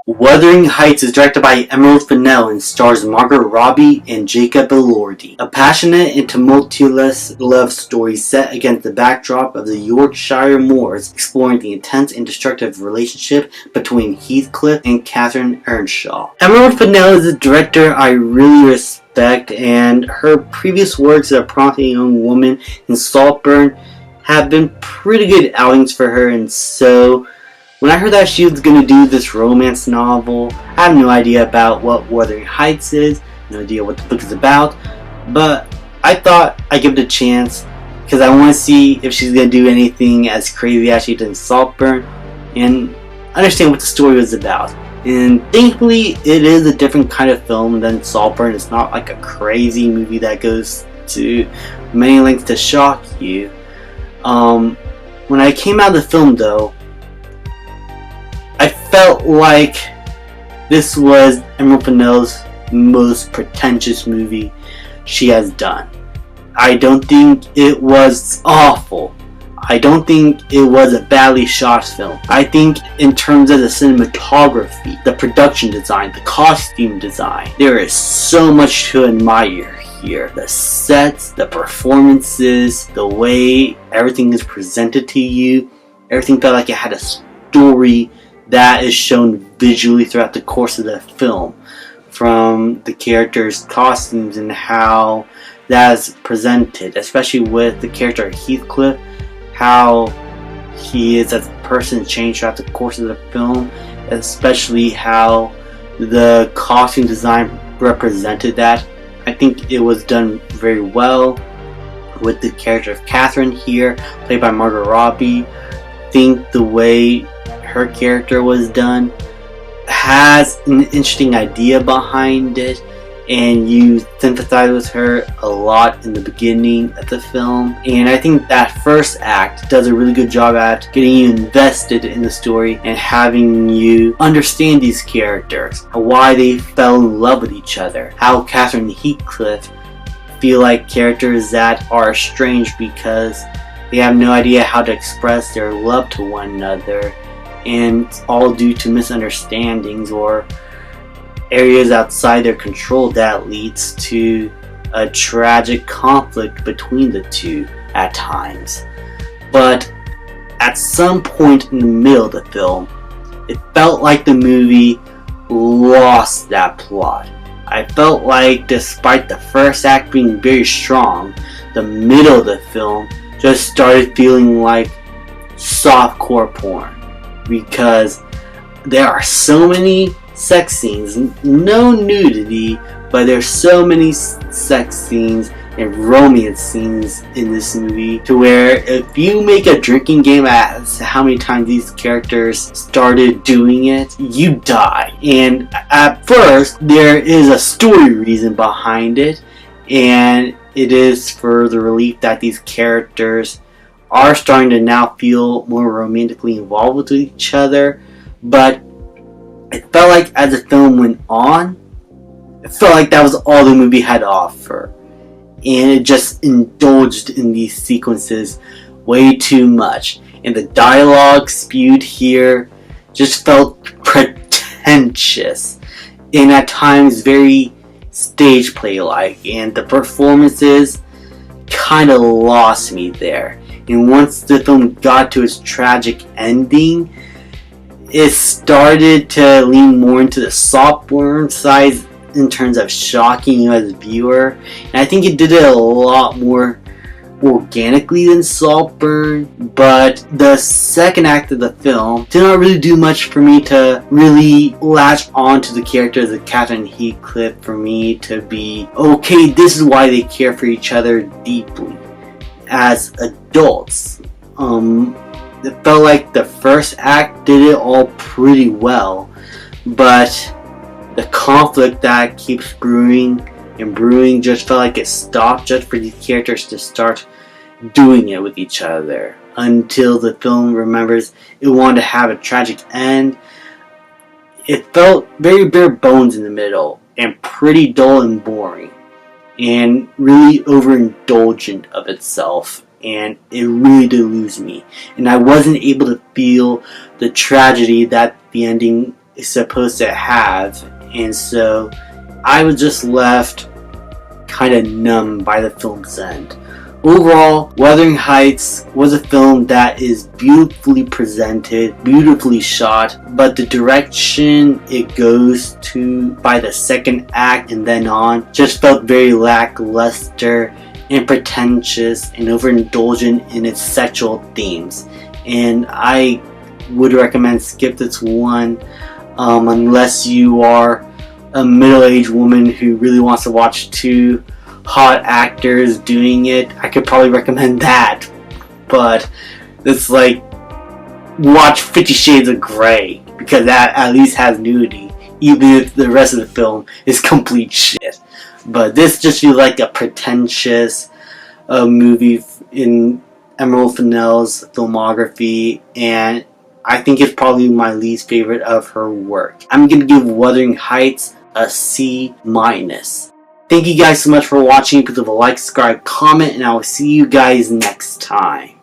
Wuthering Heights is directed by Emerald Fennell and stars Margot Robbie and Jacob Elordi. A passionate and tumultuous love story set against the backdrop of the Yorkshire moors, exploring the intense and destructive relationship between Heathcliff and Catherine Earnshaw. Emerald Fennell is a director I really respect, and her previous works as a promising young woman in Saltburn have been pretty good outings for her, and so when I heard that she was going to do this romance novel, I have no idea about what Wuthering Heights is, no idea what the book is about, but I thought I'd give it a chance because I want to see if she's going to do anything as crazy as she did in Saltburn and understand what the story was about. And thankfully, it is a different kind of film than Saltburn. It's not like a crazy movie that goes to many lengths to shock you. When I came out of the film, though, I felt like this was Emerald Fennell's most pretentious movie she has done. I don't think it was awful. I don't think it was a badly shot film. I think in terms of the cinematography, the production design, the costume design, there is so much to admire here. The sets, the performances, the way everything is presented to you, everything felt like it had a story that is shown visually throughout the course of the film, from the characters' costumes and how that is presented, especially with the character Heathcliff, how he is as a person changed throughout the course of the film, especially how the costume design represented that. I think it was done very well with the character of Catherine here, played by Margot Robbie. I think the way her character was done has an interesting idea behind it, and you sympathize with her a lot in the beginning of the film. And I think that first act does a really good job at getting you invested in the story and having you understand these characters, why they fell in love with each other, how Catherine and Heathcliff feel like characters that are estranged because they have no idea how to express their love to one another, and it's all due to misunderstandings or areas outside their control that leads to a tragic conflict between the two at times. But at some point in the middle of the film, it felt like the movie lost that plot. I felt like despite the first act being very strong, the middle of the film just started feeling like softcore porn, because there are so many sex scenes, no nudity, but there's so many sex scenes and romance scenes in this movie to where if you make a drinking game as how many times these characters started doing it, you die. And at first there is a story reason behind it, and it is for the relief that these characters are starting to now feel more romantically involved with each other. But it felt like as the film went on, it felt like that was all the movie had to offer, and it just indulged in these sequences way too much, and the dialogue spewed here just felt pretentious and at times very stage play like, and the performances kind of lost me there. And once the film got to its tragic ending, it started to lean more into the Saltburn side in terms of shocking you as a viewer. And I think it did it a lot more organically than Saltburn. But the second act of the film did not really do much for me to really latch on to the characters of Catherine and Heathcliff, for me to be, okay, this is why they care for each other deeply as adults. It felt like the first act did it all pretty well, but the conflict that keeps brewing and brewing just felt like it stopped just for these characters to start doing it with each other, until the film remembers it wanted to have a tragic end. It felt very bare bones in the middle and pretty dull and boring and really overindulgent of itself, and it really did lose me, and I wasn't able to feel the tragedy that the ending is supposed to have, and so I was just left kind of numb by the film's end. Overall, Wuthering Heights was a film that is beautifully presented, beautifully shot, but the direction it goes to by the second act and then on just felt very lackluster and pretentious and overindulgent in its sexual themes. And I would recommend skip this one unless you are a middle-aged woman who really wants to watch two hot actors doing it. I could probably recommend that, but it's like watch 50 Shades of Grey, because that at least has nudity, even if the rest of the film is complete shit. But this just feels like a pretentious movie in Emerald Fennell's filmography, and I think it's probably my least favorite of her work. I'm gonna give Wuthering Heights a C-. Thank you guys so much for watching. Please leave a like, subscribe, comment, and I will see you guys next time.